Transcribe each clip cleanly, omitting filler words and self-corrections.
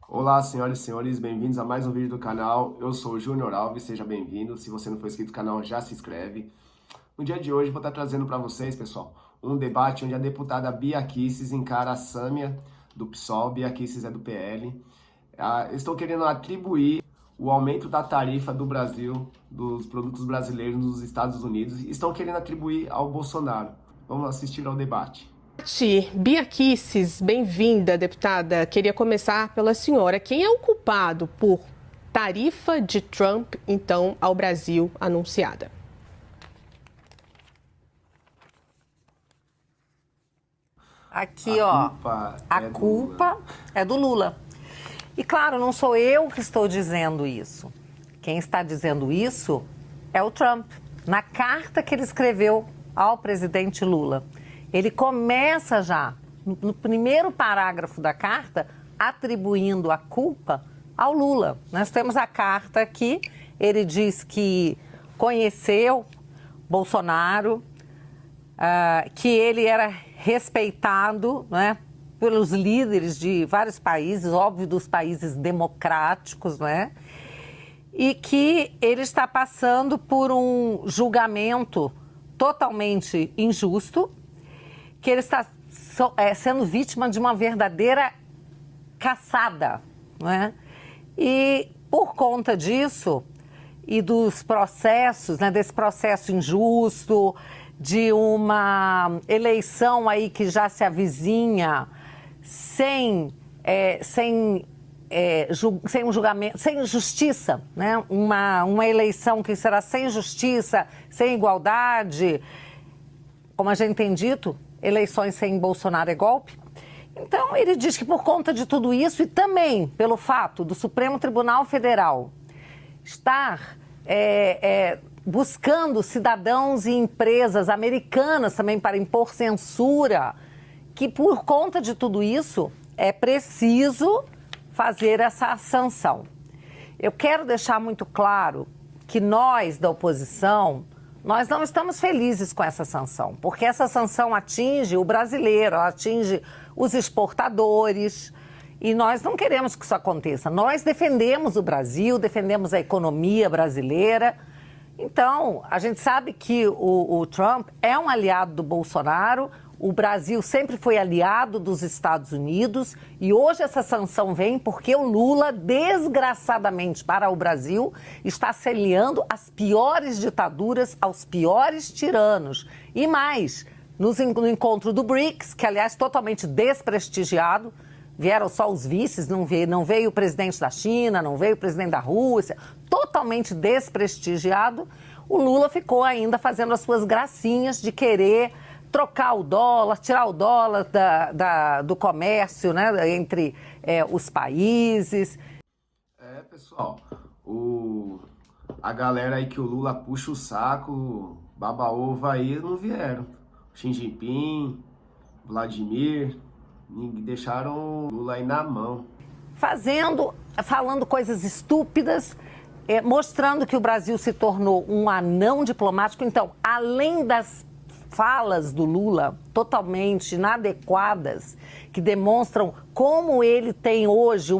Olá, senhoras e senhores, bem-vindos a mais um vídeo do canal. Eu sou o Júnior Alves, seja bem-vindo. Se você não for inscrito no canal, já se inscreve. No dia de hoje, vou estar trazendo para vocês, pessoal, um debate onde a deputada Bia Kicis encara a Sâmia do PSOL, Bia Kicis é do PL. Estão querendo atribuir o aumento da tarifa do Brasil, dos produtos brasileiros nos Estados Unidos, e estão querendo atribuir ao Bolsonaro. Vamos assistir ao debate. Bia Kicis, bem-vinda, deputada. Queria começar pela senhora. Quem é o culpado por tarifa de Trump, então, ao Brasil anunciada? Aqui, ó, a culpa é do Lula. E, claro, não sou eu que estou dizendo isso. Quem está dizendo isso é o Trump, na carta que ele escreveu ao presidente Lula. Ele começa já, no primeiro parágrafo da carta, atribuindo a culpa ao Lula. Nós temos a carta aqui, ele diz que conheceu Bolsonaro, que ele era respeitado, né, pelos líderes de vários países, óbvio, dos países democráticos, né, e que ele está passando por um julgamento totalmente injusto, que ele está sendo vítima de uma verdadeira caçada, né? E por conta disso e dos processos, né, desse processo injusto, de uma eleição aí que já se avizinha sem um julgamento, sem justiça, né? Uma eleição que será sem justiça, sem igualdade, como a gente tem dito, eleições sem Bolsonaro é golpe. Então, ele diz que por conta de tudo isso e também pelo fato do Supremo Tribunal Federal estar buscando cidadãos e empresas americanas também para impor censura, que por conta de tudo isso é preciso fazer essa sanção. Eu quero deixar muito claro que nós, da oposição, nós não estamos felizes com essa sanção, porque essa sanção atinge o brasileiro, atinge os exportadores, e nós não queremos que isso aconteça. Nós defendemos o Brasil, defendemos a economia brasileira. Então, a gente sabe que o Trump é um aliado do Bolsonaro, o Brasil sempre foi aliado dos Estados Unidos e hoje essa sanção vem porque o Lula, desgraçadamente para o Brasil, está se aliando às piores ditaduras, aos piores tiranos. E mais, no encontro do BRICS, que aliás totalmente desprestigiado, vieram só os vices, não veio o presidente da China, não veio o presidente da Rússia, totalmente desprestigiado, o Lula ficou ainda fazendo as suas gracinhas de querer trocar o dólar, tirar o dólar do comércio, né, entre os países. Pessoal, a galera aí que o Lula puxa o saco, baba-ovo aí, não vieram. Xi Jinping, Vladimir, deixaram o Lula aí na mão. Falando coisas estúpidas, mostrando que o Brasil se tornou um anão diplomático. Então, além das falas do Lula totalmente inadequadas, que demonstram como ele tem hoje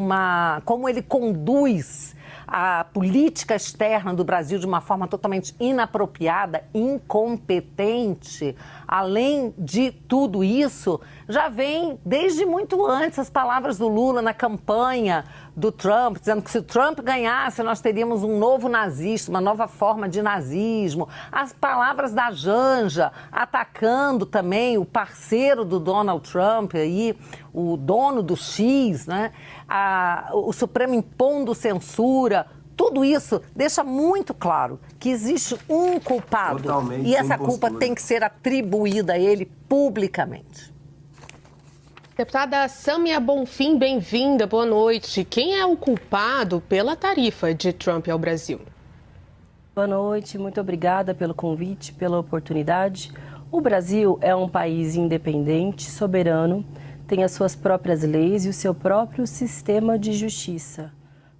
como ele conduz a política externa do Brasil de uma forma totalmente inapropriada, incompetente. Além de tudo isso, já vem desde muito antes as palavras do Lula na campanha do Trump, dizendo que se o Trump ganhasse, nós teríamos um novo nazista, uma nova forma de nazismo. As palavras da Janja, atacando também o parceiro do Donald Trump, aí, o dono do X, né? O Supremo impondo censura. Tudo isso deixa muito claro que existe um culpado. Totalmente, e essa culpa tem que ser atribuída a ele publicamente. Deputada Sâmia Bonfim, bem-vinda, boa noite. Quem é o culpado pela tarifa de Trump ao Brasil? Boa noite, muito obrigada pelo convite, pela oportunidade. O Brasil é um país independente, soberano, tem as suas próprias leis e o seu próprio sistema de justiça.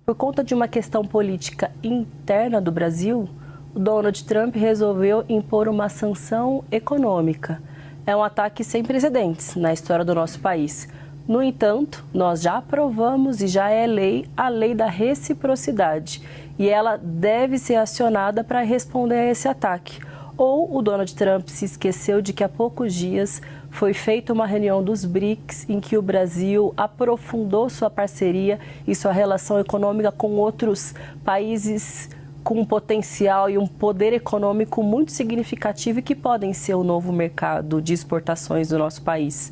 Por conta de uma questão política interna do Brasil, o Donald Trump resolveu impor uma sanção econômica. É um ataque sem precedentes na história do nosso país. No entanto, nós já aprovamos e já é lei a lei da reciprocidade e ela deve ser acionada para responder a esse ataque. Ou o Donald Trump se esqueceu de que há poucos dias foi feita uma reunião dos BRICS em que o Brasil aprofundou sua parceria e sua relação econômica com outros países com um potencial e um poder econômico muito significativo e que podem ser o novo mercado de exportações do nosso país.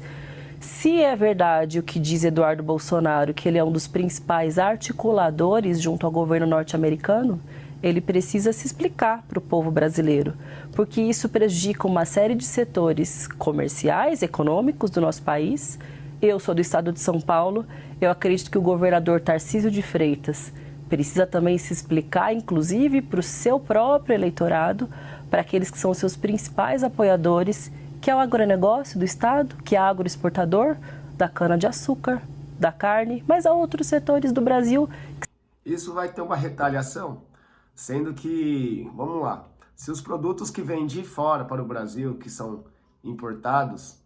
Se é verdade o que diz Eduardo Bolsonaro, que ele é um dos principais articuladores junto ao governo norte-americano, ele precisa se explicar para o povo brasileiro, porque isso prejudica uma série de setores comerciais, econômicos do nosso país. Eu sou do estado de São Paulo, eu acredito que o governador Tarcísio de Freitas precisa também se explicar, inclusive para o seu próprio eleitorado, para aqueles que são seus principais apoiadores, que é o agronegócio do estado, que é agroexportador da cana-de-açúcar, da carne, mas há outros setores do Brasil. Isso vai ter uma retaliação, sendo que, vamos lá, se os produtos que vêm de fora para o Brasil, que são importados,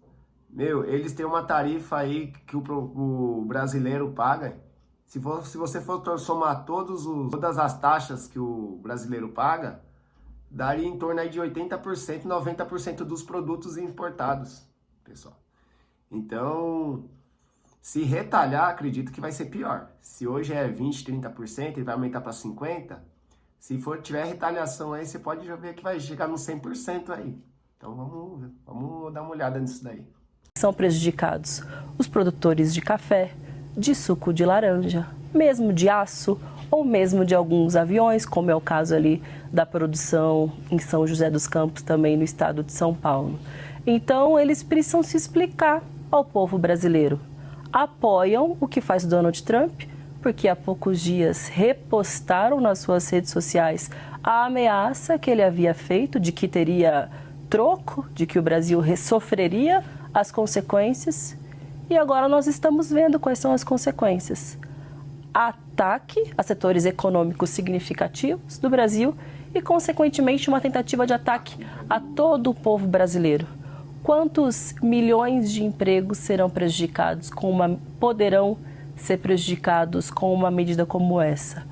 eles têm uma tarifa aí que o brasileiro paga. Se você for somar todas as taxas que o brasileiro paga, daria em torno aí de 80%, 90% dos produtos importados, pessoal. Então, se retalhar, acredito que vai ser pior. Se hoje é 20%, 30%, ele vai aumentar para 50%. Se tiver retaliação aí, você pode já ver que vai chegar no 100% aí. Então, vamos dar uma olhada nisso daí. São prejudicados os produtores de café, de suco de laranja, mesmo de aço ou mesmo de alguns aviões, como é o caso ali da produção em São José dos Campos, também no estado de São Paulo. Então, eles precisam se explicar ao povo brasileiro. Apoiam o que faz Donald Trump, porque há poucos dias repostaram nas suas redes sociais a ameaça que ele havia feito de que teria troco, de que o Brasil sofreria as consequências. E agora nós estamos vendo quais são as consequências. Ataque a setores econômicos significativos do Brasil e, consequentemente, uma tentativa de ataque a todo o povo brasileiro. Quantos milhões de empregos serão prejudicados poderão ser prejudicados com uma medida como essa?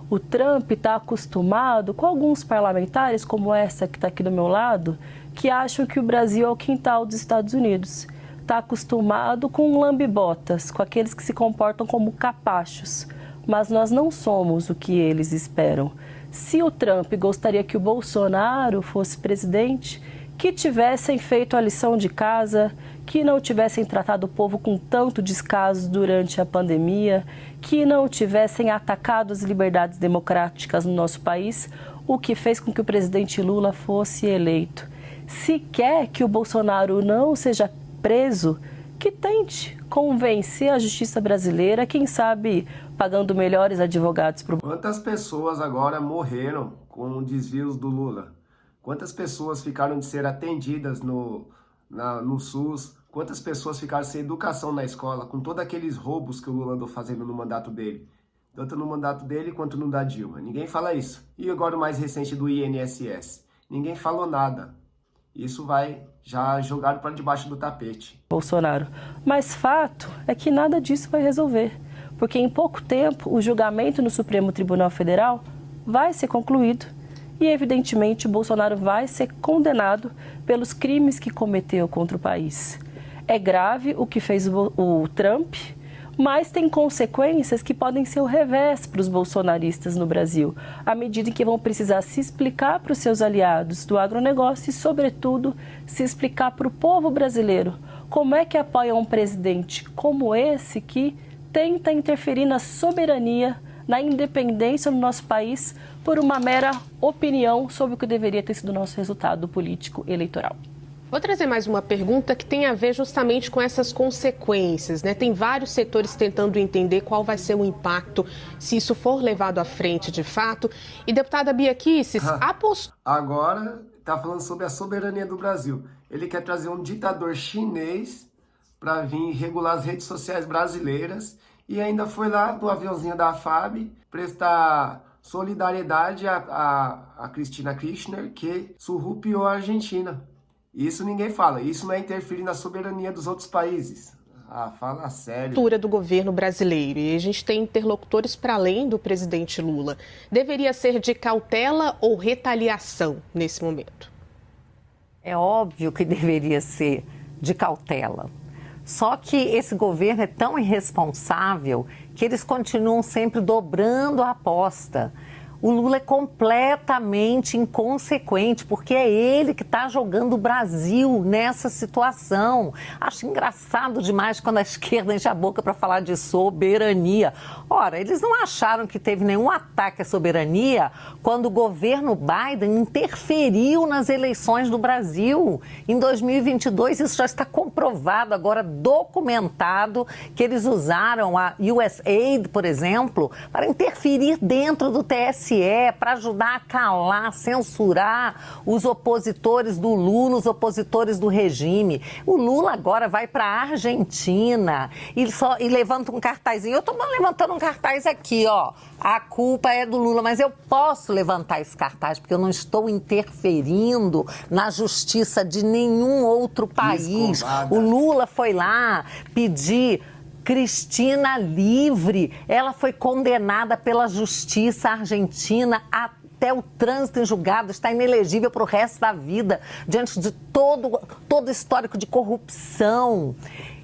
O Trump está acostumado com alguns parlamentares, como essa que está aqui do meu lado, que acham que o Brasil é o quintal dos Estados Unidos. Está acostumado com lambe-botas, com aqueles que se comportam como capachos. Mas nós não somos o que eles esperam. Se o Trump gostaria que o Bolsonaro fosse presidente, que tivessem feito a lição de casa, que não tivessem tratado o povo com tanto descaso durante a pandemia, que não tivessem atacado as liberdades democráticas no nosso país, o que fez com que o presidente Lula fosse eleito. Se quer que o Bolsonaro não seja preso, que tente convencer a justiça brasileira, quem sabe pagando melhores advogados para o... Quantas pessoas agora morreram com desvios do Lula? Quantas pessoas ficaram de ser atendidas no SUS? Quantas pessoas ficaram sem educação na escola com todos aqueles roubos que o Lula andou fazendo no mandato dele? Tanto no mandato dele quanto no da Dilma. Ninguém fala isso. E agora o mais recente do INSS? Ninguém falou nada. Isso vai já jogado para debaixo do tapete. Bolsonaro. Mas fato é que nada disso vai resolver. Porque em pouco tempo o julgamento no Supremo Tribunal Federal vai ser concluído. E, evidentemente, Bolsonaro vai ser condenado pelos crimes que cometeu contra o país. É grave o que fez o Trump, mas tem consequências que podem ser o revés para os bolsonaristas no Brasil, à medida em que vão precisar se explicar para os seus aliados do agronegócio e, sobretudo, se explicar para o povo brasileiro como é que apoia um presidente como esse que tenta interferir na soberania, na independência do nosso país, por uma mera opinião sobre o que deveria ter sido o nosso resultado político eleitoral. Vou trazer mais uma pergunta que tem a ver justamente com essas consequências, né? Tem vários setores tentando entender qual vai ser o impacto se isso for levado à frente de fato. E, deputada Bia Kicis, agora está falando sobre a soberania do Brasil. Ele quer trazer um ditador chinês para vir regular as redes sociais brasileiras e ainda foi lá no aviãozinho da FAB prestar solidariedade a Cristina Kirchner, que surrupiou a Argentina. Isso ninguém fala. Isso não é interferir na soberania dos outros países. Ah, fala sério. Do governo brasileiro, e a gente tem interlocutores para além do presidente Lula. Deveria ser de cautela ou retaliação nesse momento? É óbvio que deveria ser de cautela. Só que esse governo é tão irresponsável que eles continuam sempre dobrando a aposta. O Lula é completamente inconsequente, porque é ele que está jogando o Brasil nessa situação. Acho engraçado demais quando a esquerda enche a boca para falar de soberania. Ora, eles não acharam que teve nenhum ataque à soberania quando o governo Biden interferiu nas eleições do Brasil. Em 2022, isso já está comprovado, agora documentado, que eles usaram a USAID, por exemplo, para interferir dentro do TSE, para ajudar a calar, censurar os opositores do Lula, os opositores do regime. O Lula agora vai para a Argentina e levanta um cartazinho. Eu estou levantando um cartaz aqui, ó. A culpa é do Lula, mas eu posso levantar esse cartaz porque eu não estou interferindo na justiça de nenhum outro país. O Lula foi lá pedir Cristina livre. Ela foi condenada pela justiça argentina até o trânsito em julgado, está inelegível para o resto da vida, diante de todo histórico de corrupção.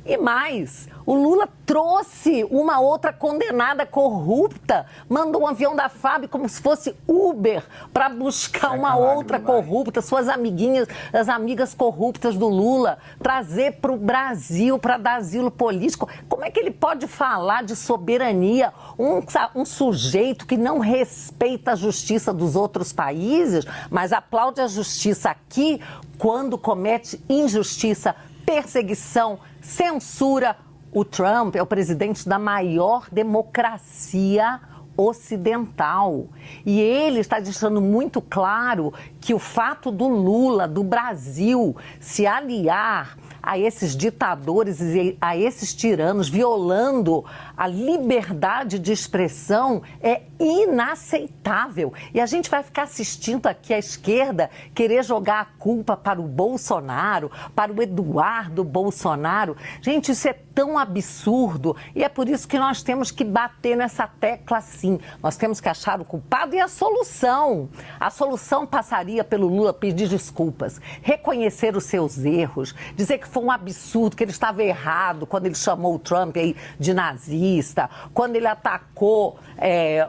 E mais, o Lula trouxe uma outra condenada corrupta, mandou um avião da FAB como se fosse Uber para buscar uma outra corrupta, suas amiguinhas, as amigas corruptas do Lula, trazer para o Brasil, para dar asilo político. Como é que ele pode falar de soberania? Um sujeito que não respeita a justiça dos outros países, mas aplaude a justiça aqui quando comete injustiça, perseguição, censura. O Trump é o presidente da maior democracia ocidental. E ele está deixando muito claro que o fato do Lula, do Brasil, se aliar a esses ditadores e a esses tiranos, violando a liberdade de expressão, é inaceitável. E a gente vai ficar assistindo aqui a esquerda querer jogar a culpa para o Bolsonaro, para o Eduardo Bolsonaro. Gente, isso é tão absurdo e é por isso que nós temos que bater nessa tecla sim. Nós temos que achar o culpado e a solução. A solução passaria pelo Lula pedir desculpas, reconhecer os seus erros, dizer que foi um absurdo, que ele estava errado quando ele chamou o Trump aí de nazista, quando ele atacou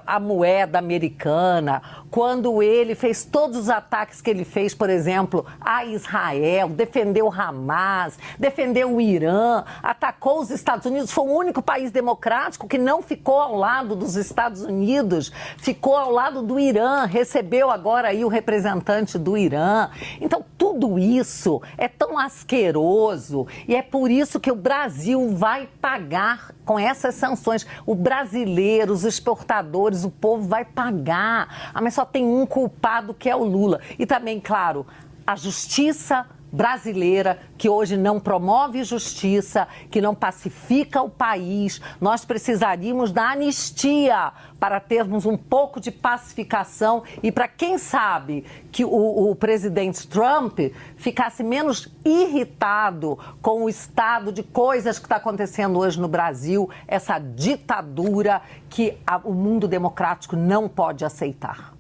a moeda americana, quando ele fez todos os ataques que ele fez, por exemplo, a Israel, defendeu Hamas, defendeu o Irã, atacou os Estados Unidos, foi o único país democrático que não ficou ao lado dos Estados Unidos, ficou ao lado do Irã, recebeu agora aí o representante do Irã. Então, tudo isso é tão asqueroso e é por isso que o Brasil vai pagar com essas sanções. O brasileiro, os exportadores, o povo vai pagar. Mas só tem um culpado, que é o Lula. E também, claro, a justiça brasileira, que hoje não promove justiça, que não pacifica o país. Nós precisaríamos da anistia para termos um pouco de pacificação e para, quem sabe, que o presidente Trump ficasse menos irritado com o estado de coisas que está acontecendo hoje no Brasil, essa ditadura que o mundo democrático não pode aceitar.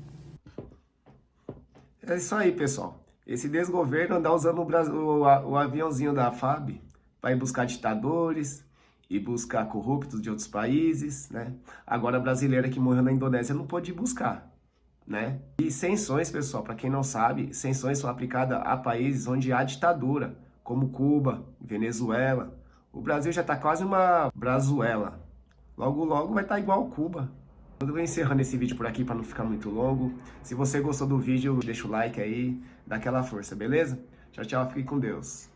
É isso aí, pessoal. Esse desgoverno anda usando o aviãozinho da FAB para ir buscar ditadores e buscar corruptos de outros países, né? Agora a brasileira que morreu na Indonésia não pôde ir buscar, né? E sanções, pessoal, para quem não sabe, sanções são aplicadas a países onde há ditadura, como Cuba, Venezuela. O Brasil já está quase uma Brazuela. Logo, logo vai estar igual Cuba. Eu vou encerrando esse vídeo por aqui para não ficar muito longo. Se você gostou do vídeo, deixa o like aí, dá aquela força, beleza? Tchau, tchau, fique com Deus.